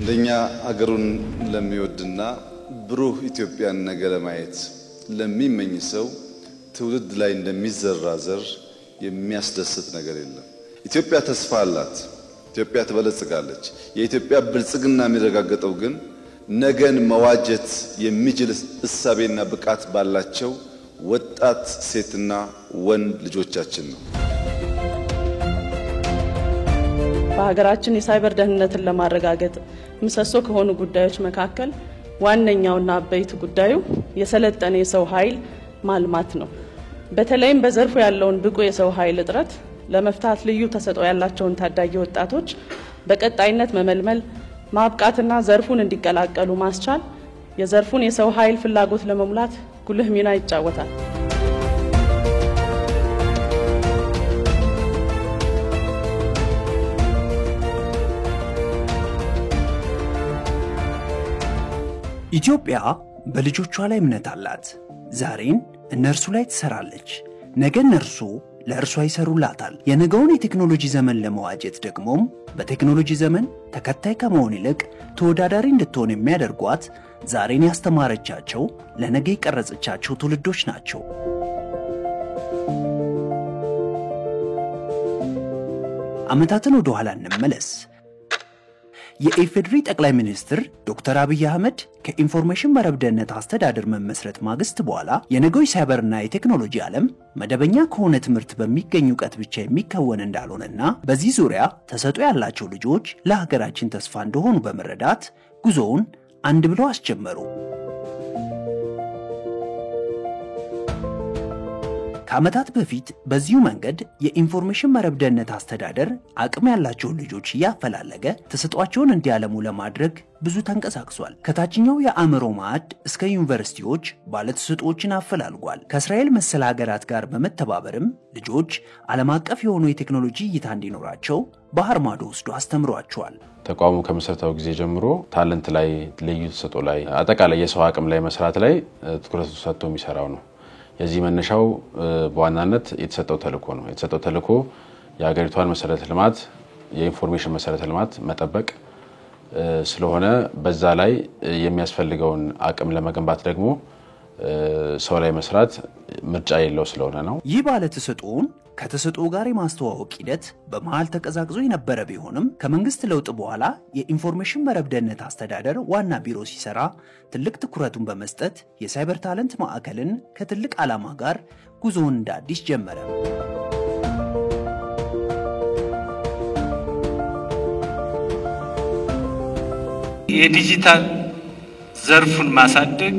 እንደኛ አገሩን ለሚወድና ብሩህ ኢትዮጵያን ነገ ለማየት ለሚመኝ ሰው ትውልድ ላይ እንደሚዘራ ዘር የሚያስደስት ነገር የለም። ኢትዮጵያ ተስፋ አላት። ኢትዮጵያ ትበለጽጋለች። የኢትዮጵያ ብልጽግና የሚረጋገጠው ግን ነገን መዋጀት የሚችል እሳቤና ብቃት ባላቸው ወጣት ሴትና ወንድ ልጆቻችን ነው። በሀገራችን የሳይበር ደህንነትን ለማረጋገጥ ምሰሶ ከሆኑ ጉዳዮች መካከል ዋነኛውና አበይት ጉዳዩ የሰለጠነ የሰው ኃይል ማልማት ነው። በተለይም በዘርፉ ያለውን ብቁ የሰው ኃይል እጥረት ለመፍታት ልዩ ተሰጥኦ ያላቸውን ታዳጊ ወጣቶች በቀጣይነት መመልመል፣ ማብቃትና ዘርፉን እንዲቀላቀሉ ማስቻል የዘርፉን የሰው ኃይል ፍላጎት ለመሙላት ጉልህ ሚና ይጫወታል። ኢትዮጵያ በልጆቿ ላይ እምነት አላት። ዛሬን እነርሱ ላይ ትሰራለች፣ ነገ እነርሱ ለእርሷ ይሰሩላታል። የነገውን የቴክኖሎጂ ዘመን ለመዋጀት ደግሞም በቴክኖሎጂ ዘመን ተከታይ ከመሆን ይልቅ ተወዳዳሪ እንድትሆን የሚያደርጓት ዛሬን ያስተማረቻቸው ለነገ የቀረጸቻቸው ትውልዶች ናቸው። ዓመታትን ወደ ኋላ እንመለስ። የኢፌዴሪ ጠቅላይ ሚኒስትር ዶክተር አብይ አህመድ ከኢንፎርሜሽን መረብ ደህንነት አስተዳደር መመስረት ማግስት በኋላ የነገው ሳይበርና የቴክኖሎጂ ዓለም መደበኛ ከሆነ ትምህርት በሚገኝ ዕውቀት ብቻ የሚከወን እንዳልሆነና በዚህ ዙሪያ ተሰጥኦ ያላቸው ልጆች ለሀገራችን ተስፋ እንደሆኑ በመረዳት ጉዞውን አንድ ብለው አስጀመሩ። ከዓመታት በፊት በዚሁ መንገድ የኢንፎርሜሽን መረብ ደህንነት አስተዳደር አቅም ያላቸው ልጆች ያፈላለገ ተሰጥኦአቸውን እንዲያለሙ ለማድረግ ብዙ ተንቀሳቅሷል። ከታችኛው የአእምሮ ማዕድ እስከ ዩኒቨርሲቲዎች ባለተሰጥኦዎችን አፈላልጓል። ከእስራኤል መሰል ሀገራት ጋር በመተባበርም ልጆች ዓለም አቀፍ የሆኑ የቴክኖሎጂ እይታ እንዲኖራቸው ባህር ማዶ ወስዶ አስተምሯቸዋል። ተቋሙ ከመሰረታው ጊዜ ጀምሮ ታለንት ላይ፣ ልዩ ተሰጥኦ ላይ፣ አጠቃላይ የሰው አቅም ላይ መስራት ላይ ትኩረት ሰጥቶ የሚሰራው ነው። የዚህ መነሻው በዋናነት የተሰጠው ተልእኮ ነው። የተሰጠው ተልእኮ የሀገሪቷን መሰረተ ልማት የኢንፎርሜሽን መሰረተ ልማት መጠበቅ ስለሆነ በዛ ላይ የሚያስፈልገውን አቅም ለመገንባት ደግሞ ሰው ላይ መስራት ምርጫ የለው ስለሆነ ነው። ይህ ባለ ተሰጥኦን ከተሰጥኦ ጋር የማስተዋወቅ ሂደት በመሃል ተቀዛቅዞ የነበረ ቢሆንም ከመንግስት ለውጥ በኋላ የኢንፎርሜሽን መረብ ደህንነት አስተዳደር ዋና ቢሮ ሲሰራ ትልቅ ትኩረቱን በመስጠት የሳይበር ታለንት ማዕከልን ከትልቅ ዓላማ ጋር ጉዞውን እንደ አዲስ ጀመረ። የዲጂታል ዘርፉን ማሳደግ፣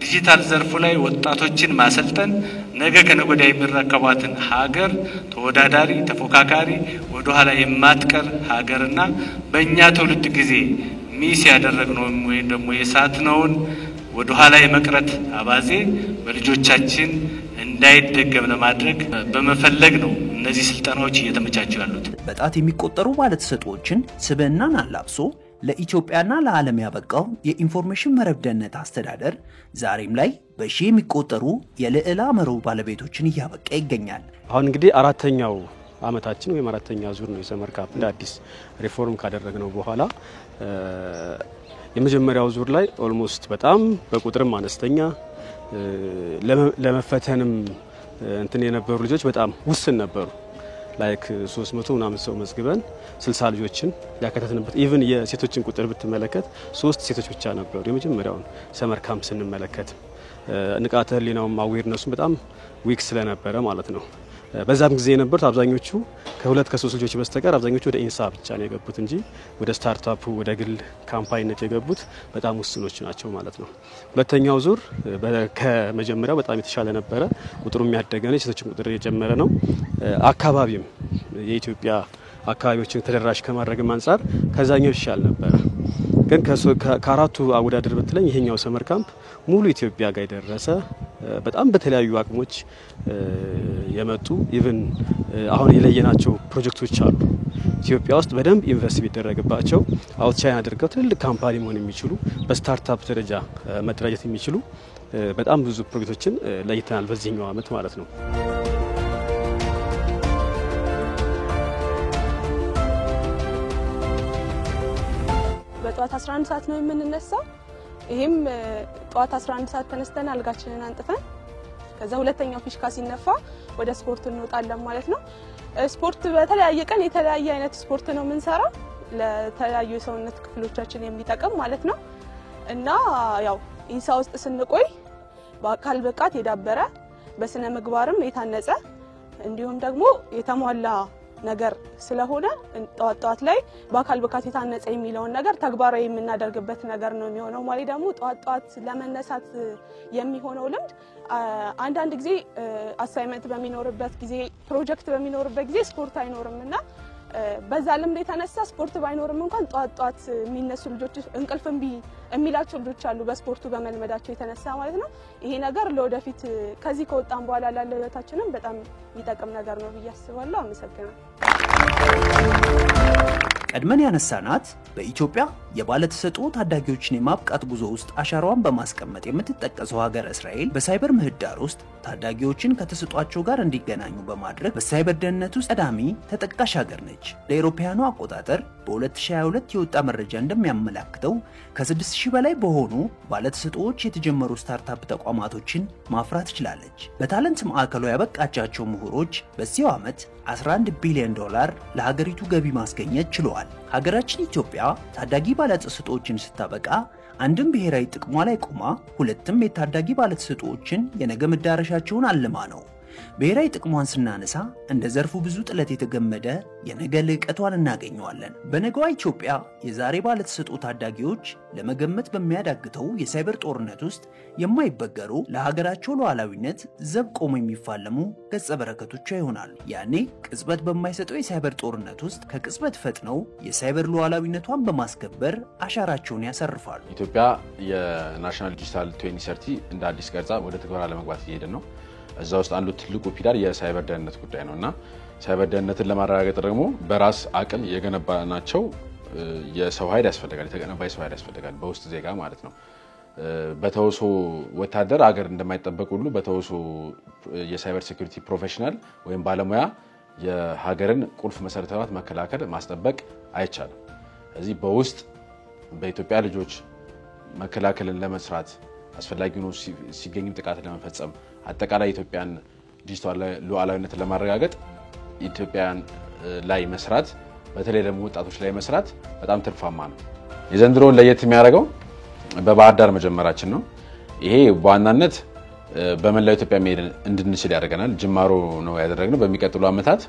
ዲጂታል ዘርፉ ላይ ወጣቶችን ማሰልጠን ነገ ከነገ የሚረከቧትን ሀገር ተወዳዳሪ ተፎካካሪ ወደ ኋላ የማትቀር ሀገርና በእኛ ትውልድ ጊዜ ሚስ ያደረግነው ወይ ደግሞ የሳትነውን ወደ ኋላ የመቅረት አባዜ በልጆቻችን እንዳይደገም ለማድረግ በመፈለግ ነው እነዚህ ስልጠናዎች እየተመቻቹ ያሉት። በጣት የሚቆጠሩ ባለተሰጥኦዎችን ስብዕናን አላብሶ ለኢትዮጵያና ለዓለም ያበቃው የኢንፎርሜሽን መረብ ደህንነት አስተዳደር ዛሬም ላይ በሺህ የሚቆጠሩ የልዕለ አእምሮ ባለቤቶችን እያበቃ ይገኛል። አሁን እንግዲህ አራተኛው ዓመታችን ወይም አራተኛ ዙር ነው የሰመር ካምፕ እንደ አዲስ ሪፎርም ካደረግነው በኋላ የመጀመሪያው ዙር ላይ ኦልሞስት በጣም በቁጥርም አነስተኛ ለመፈተንም እንትን የነበሩ ልጆች በጣም ውስን ነበሩ። ላይክ 300 ምናምን ሰው መዝግበን 60 ልጆችን ያከተትንበት ኢቭን የሴቶችን ቁጥር ብትመለከት 3 ሴቶች ብቻ ነበሩ። የመጀመሪያውን ሰመር ካምፕ ስንመለከት ንቃተ ህሊናውም አዌርነሱም በጣም ዊክ ስለነበረ ማለት ነው። በዛም ጊዜ የነበሩት አብዛኞቹ ከ2 ከ3 ልጆች በስተቀር አብዛኞቹ ወደ ኢንሳ ብቻ ነው የገቡት እንጂ ወደ ስታርታፑ ወደ ግል ካምፓኒነት የገቡት በጣም ውስኖች ናቸው ማለት ነው። ሁለተኛው ዙር ከመጀመሪያው በጣም የተሻለ ነበረ። ቁጥሩ የሚያደገ ነው። የሴቶችን ቁጥር እየጨመረ ነው። አካባቢም የኢትዮጵያ አካባቢዎችን ተደራሽ ከማድረግ አንፃር ከዛኛው ይሻል ነበር። ግን ከአራቱ አወዳደር በተለይ ይሄኛው ሰመር ካምፕ ሙሉ ኢትዮጵያ ጋር የደረሰ በጣም በተለያዩ አቅሞች የመጡ ኢቭን አሁን የለየናቸው ፕሮጀክቶች አሉ። ኢትዮጵያ ውስጥ በደንብ ኢንቨስት ቢደረግባቸው አውትሻይን አድርገው ትልልቅ ካምፓኒ መሆን የሚችሉ በስታርታፕ ደረጃ መደራጀት የሚችሉ በጣም ብዙ ፕሮጀክቶችን ለይተናል በዚህኛው ዓመት ማለት ነው። በጧት 11 ሰዓት ነው የምንነሳው። ይሄም ጧት 11 ሰዓት ተነስተን አልጋችንን አንጥፈን ከዛ ሁለተኛው ፊሽካ ሲነፋ ወደ ስፖርት እንወጣለን ማለት ነው። ስፖርት በተለያየ ቀን የተለያየ አይነት ስፖርት ነው የምንሰራው ለተለያዩ የሰውነት ክፍሎቻችን የሚጠቅም ማለት ነው። እና ያው ኢንሳ ውስጥ ስንቆይ በአካል ብቃት የዳበረ በስነ ምግባርም የታነጸ እንዲሁም ደግሞ የተሟላ ነገር ስለሆነ ጧት ላይ በአካል ብቃት የታነጸ የሚለውን ነገር ተግባራዊ የምናደርግበት ነገር ነው የሚሆነው። ማለት ደግሞ ጧት ለመነሳት የሚሆነው ልምድ አንዳንድ ጊዜ አሳይመንት በሚኖርበት ጊዜ ፕሮጀክት በሚኖርበት ጊዜ ስፖርት አይኖርምና በዛ ልምድ የተነሳ ስፖርት ባይኖርም እንኳን ጧት የሚነሱ ልጆች እንቅልፍ እምቢ የሚላቸው ልጆች አሉ በስፖርቱ በመልመዳቸው የተነሳ ማለት ነው። ይሄ ነገር ለወደፊት ከዚህ ከወጣን በኋላ ላለው ህይወታችንም በጣም የሚጠቅም ነገር ነው ብዬ አስባለሁ። አመሰግናለሁ። ቀድመን ያነሳናት በኢትዮጵያ የባለተሰጥኦ ታዳጊዎችን የማብቃት ጉዞ ውስጥ አሻራዋን በማስቀመጥ የምትጠቀሰው ሀገር እስራኤል በሳይበር ምህዳር ውስጥ ታዳጊዎችን ከተሰጧቸው ጋር እንዲገናኙ በማድረግ በሳይበር ደህንነት ውስጥ ቀዳሚ ተጠቃሽ ሀገር ነች። ለአውሮፓውያኑ አቆጣጠር በ2022 የወጣ መረጃ እንደሚያመለክተው ከ6000 በላይ በሆኑ ባለተሰጥኦዎች የተጀመሩ ስታርታፕ ተቋማቶችን ማፍራት ችላለች። በታለንት ማዕከሏ ያበቃቻቸው ምሁሮች በዚያው ዓመት $11 ቢሊዮን ለሀገሪቱ ገቢ ማስገኘት ችለዋል። ሀገራችን ኢትዮጵያ ታዳጊ ባለተሰጥኦዎችን ስታበቃ አንድም ብሔራዊ ጥቅሟ ላይ ቆማ ሁለትም የታዳጊ ባለተሰጥኦዎችን የነገ መዳረሻቸውን አልማ ነው። ብሔራዊ ጥቅሟን ስናነሳ እንደ ዘርፉ ብዙ ጥለት የተገመደ የነገ ልዕቀቷን እናገኘዋለን። በነገዋ ኢትዮጵያ የዛሬ ባለተሰጥኦ ታዳጊዎች ለመገመት በሚያዳግተው የሳይበር ጦርነት ውስጥ የማይበገሩ ለሀገራቸው ሉዓላዊነት ዘብ ቆመው የሚፋለሙ ገጸ በረከቶቿ ይሆናሉ። ያኔ ቅጽበት በማይሰጠው የሳይበር ጦርነት ውስጥ ከቅጽበት ፈጥነው የሳይበር ሉዓላዊነቷን በማስከበር አሻራቸውን ያሰርፋሉ። ኢትዮጵያ የናሽናል ዲጂታል 2030 እንደ አዲስ ቀርጻ ወደ ትግበራ ለመግባት እየሄደ ነው። እዛ ውስጥ አንዱ ትልቁ ፒላር የሳይበር ደህንነት ጉዳይ ነውና ሳይበር ደህንነትን ለማረጋገጥ ደግሞ በራስ አቅም የገነባናቸው የሰው ኃይል ያስፈልጋል። የተገነባ የሰው ኃይል ያስፈልጋል በውስጥ ዜጋ ማለት ነው። በተወሶ ወታደር ሀገር እንደማይጠበቅ ሁሉ በተወሶ የሳይበር ሴኩሪቲ ፕሮፌሽናል ወይም ባለሙያ የሀገርን ቁልፍ መሰረተ ልማት መከላከል ማስጠበቅ አይቻልም። እዚህ በውስጥ በኢትዮጵያ ልጆች መከላከልን ለመስራት አስፈላጊ ነው ሲገኝም ጥቃት ለመፈጸም አጠቃላይ ኢትዮጵያን ዲጂታል ሉዓላዊነትን ለማረጋገጥ ኢትዮጵያን ላይ መስራት በተለይ ደግሞ ወጣቶች ላይ መስራት በጣም ትርፋማ ነው። የዘንድሮውን ለየት የሚያደርገው በባህር ዳር መጀመራችን ነው። ይሄ በዋናነት በመላው ኢትዮጵያ መሄድ እንድንችል ያደርገናል። ጅማሮ ነው ያደረግነው። በሚቀጥሉ ዓመታት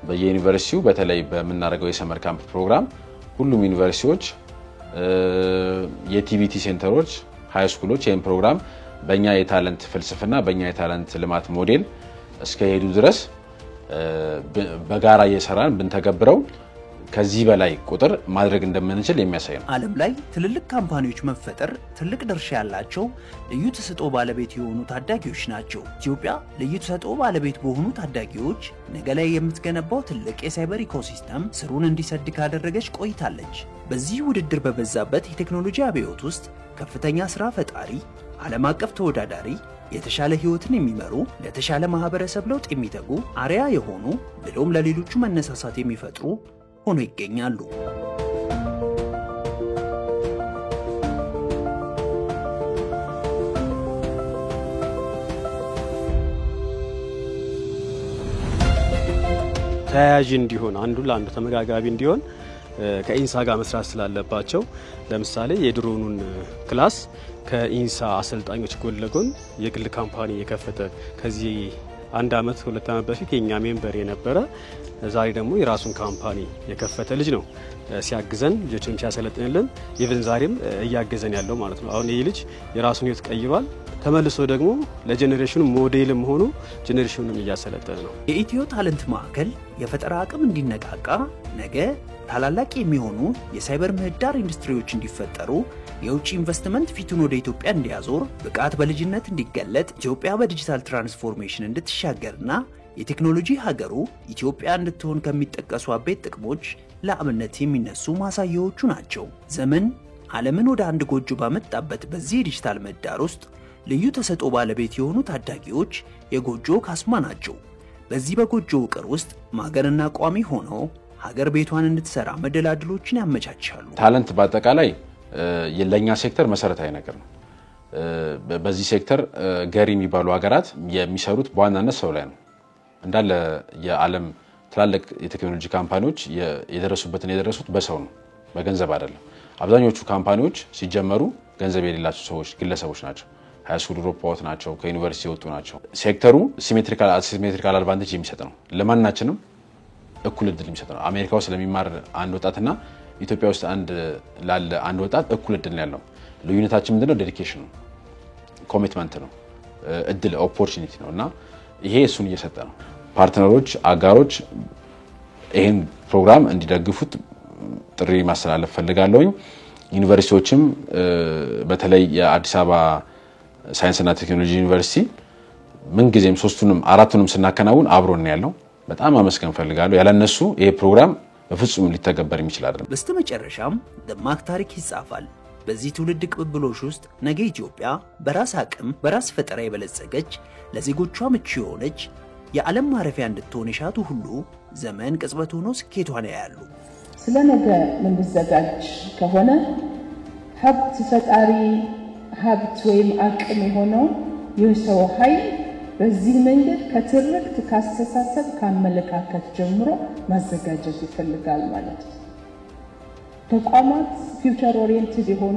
በየዩኒቨርሲቲው በተለይ በመናረጋው የሰመር ካምፕ ፕሮግራም ሁሉም ዩኒቨርሲቲዎች የቲቪቲ ሴንተሮች ሃይ ስኩሎች ይሄን ፕሮግራም በእኛ የታለንት ፍልስፍና በእኛ የታለንት ልማት ሞዴል እስከሄዱ ድረስ በጋራ እየሰራን ብንተገብረው ከዚህ በላይ ቁጥር ማድረግ እንደምንችል የሚያሳይ ነው። ዓለም ላይ ትልልቅ ካምፓኒዎች መፈጠር ትልቅ ድርሻ ያላቸው ልዩ ተሰጥኦ ባለቤት የሆኑ ታዳጊዎች ናቸው። ኢትዮጵያ ልዩ ተሰጥኦ ባለቤት በሆኑ ታዳጊዎች ነገ ላይ የምትገነባው ትልቅ የሳይበር ኢኮሲስተም ስሩን እንዲሰድ ካደረገች ቆይታለች። በዚህ ውድድር በበዛበት የቴክኖሎጂ አብዮት ውስጥ ከፍተኛ ስራ ፈጣሪ፣ ዓለም አቀፍ ተወዳዳሪ፣ የተሻለ ህይወትን የሚመሩ ለተሻለ ማህበረሰብ ለውጥ የሚተጉ አሪያ የሆኑ ብሎም ለሌሎቹ መነሳሳት የሚፈጥሩ ሆኖ ይገኛሉ። ተያያዥ እንዲሆን አንዱ ለአንዱ ተመጋጋቢ እንዲሆን ከኢንሳ ጋር መስራት ስላለባቸው ለምሳሌ የድሮኑን ክላስ ከኢንሳ አሰልጣኞች ጎን ለጎን የግል ካምፓኒ የከፈተ ከዚህ 1 አመት 2 አመት በፊት የኛ ሜምበር የነበረ ዛሬ ደግሞ የራሱን ካምፓኒ የከፈተ ልጅ ነው ሲያግዘን ልጆችን ሲያሰለጥንልን ኢቭን ዛሬም እያገዘን ያለው ማለት ነው። አሁን ይሄ ልጅ የራሱን ህይወት ቀይሯል። ተመልሶ ደግሞ ለጄኔሬሽኑ ሞዴልም ሆኖ ጄኔሬሽኑን እያሰለጠነ ነው። የኢትዮ ታለንት ማዕከል የፈጠራ አቅም እንዲነቃቃ ነገ ታላላቅ የሚሆኑ የሳይበር ምህዳር ኢንዱስትሪዎች እንዲፈጠሩ የውጭ ኢንቨስትመንት ፊቱን ወደ ኢትዮጵያ እንዲያዞር ብቃት በልጅነት እንዲገለጥ ኢትዮጵያ በዲጂታል ትራንስፎርሜሽን እንድትሻገርና የቴክኖሎጂ ሀገሩ ኢትዮጵያ እንድትሆን ከሚጠቀሱ አበይት ጥቅሞች ለአብነት የሚነሱ ማሳያዎቹ ናቸው። ዘመን ዓለምን ወደ አንድ ጎጆ ባመጣበት በዚህ ዲጂታል ምህዳር ውስጥ ልዩ ተሰጥኦ ባለቤት የሆኑ ታዳጊዎች የጎጆ ካስማ ናቸው። በዚህ በጎጆ ውቅር ውስጥ ማገርና ቋሚ ሆነው ሀገር ቤቷን እንድትሰራ መደላድሎችን ያመቻቻሉ። ታለንት በአጠቃላይ ለኛ ሴክተር መሰረታዊ ነገር ነው። በዚህ ሴክተር ገሪ የሚባሉ ሀገራት የሚሰሩት በዋናነት ሰው ላይ ነው። እንዳለ የዓለም ትላልቅ የቴክኖሎጂ ካምፓኒዎች የደረሱት በሰው ነው፣ በገንዘብ አይደለም። አብዛኞቹ ካምፓኒዎች ሲጀመሩ ገንዘብ የሌላቸው ሰዎች ግለሰቦች ናቸው። ሃይስኩል ድሮፕ አውት ናቸው፣ ከዩኒቨርሲቲ የወጡ ናቸው። ሴክተሩ ሲሜትሪካል አድቫንቴጅ የሚሰጥ ነው። ለማናችንም እኩል እድል የሚሰጥ ነው። አሜሪካ ውስጥ ለሚማር አንድ ወጣትና ኢትዮጵያ ውስጥ ላለ አንድ ወጣት እኩል እድል ነው ያለው። ልዩነታችን ምንድነው? ዴዲኬሽን ነው፣ ኮሚትመንት ነው፣ እድል ኦፖርቹኒቲ ነውና ይሄ እሱን እየሰጠ ነው። ፓርትነሮች፣ አጋሮች ይሄን ፕሮግራም እንዲደግፉት ጥሪ ማስተላለፍ ፈልጋለሁ። ዩኒቨርሲቲዎችም በተለይ የአዲስ አበባ ሳይንስና ቴክኖሎጂ ዩኒቨርሲቲ ምን ጊዜም ሶስቱንም አራቱንም ስናከናውን አብሮን ያለው በጣም አመስገን ፈልጋለሁ። ያለነሱ ይሄ ፕሮግራም በፍጹም ሊተገበር የሚችል አይደለም። በስተመጨረሻም ደማቅ ታሪክ ይጻፋል። በዚህ ትውልድ ቅብብሎሽ ውስጥ ነገ ኢትዮጵያ በራስ አቅም በራስ ፈጠራ የበለጸገች ለዜጎቿ ምቹ የሆነች የዓለም ማረፊያ እንድትሆን የሻቱ ሁሉ ዘመን ቅጽበት ሆኖ ስኬቷን ያያሉ። ስለ ነገ እንድዘጋጅ ከሆነ ሀብት ፈጣሪ ሀብት ወይም አቅም የሆነው የሰው ኃይል በዚህ መንገድ ከትርክት ካስተሳሰብ ካመለካከት ጀምሮ ማዘጋጀት ይፈልጋል ማለት ነው። ተቋማት ፊውቸር ኦሪየንትድ የሆኑ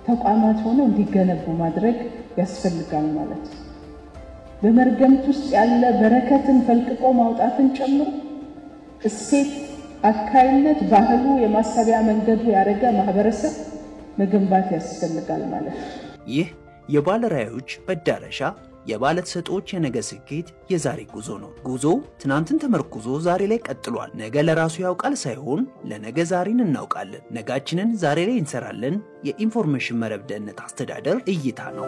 ተቋማት ሆነው እንዲገነቡ ማድረግ ያስፈልጋል ማለት ነው። በመርገምት ውስጥ ያለ በረከትን ፈልቅቆ ማውጣትን ጨምሮ እሴት፣ አካይነት፣ ባህሉ የማሰቢያ መንገዱ ያረጋ ማህበረሰብ መገንባት ያስፈልጋል ማለት ነው። ይህ የባለራዕዮች መዳረሻ የባለተሰጦች የነገ ስኬት የዛሬ ጉዞ ነው። ጉዞ ትናንትን ተመርኩዞ ዛሬ ላይ ቀጥሏል። ነገ ለራሱ ያውቃል ሳይሆን ለነገ ዛሬን እናውቃለን። ነጋችንን ዛሬ ላይ እንሰራለን። የኢንፎርሜሽን መረብ ደህንነት አስተዳደር እይታ ነው።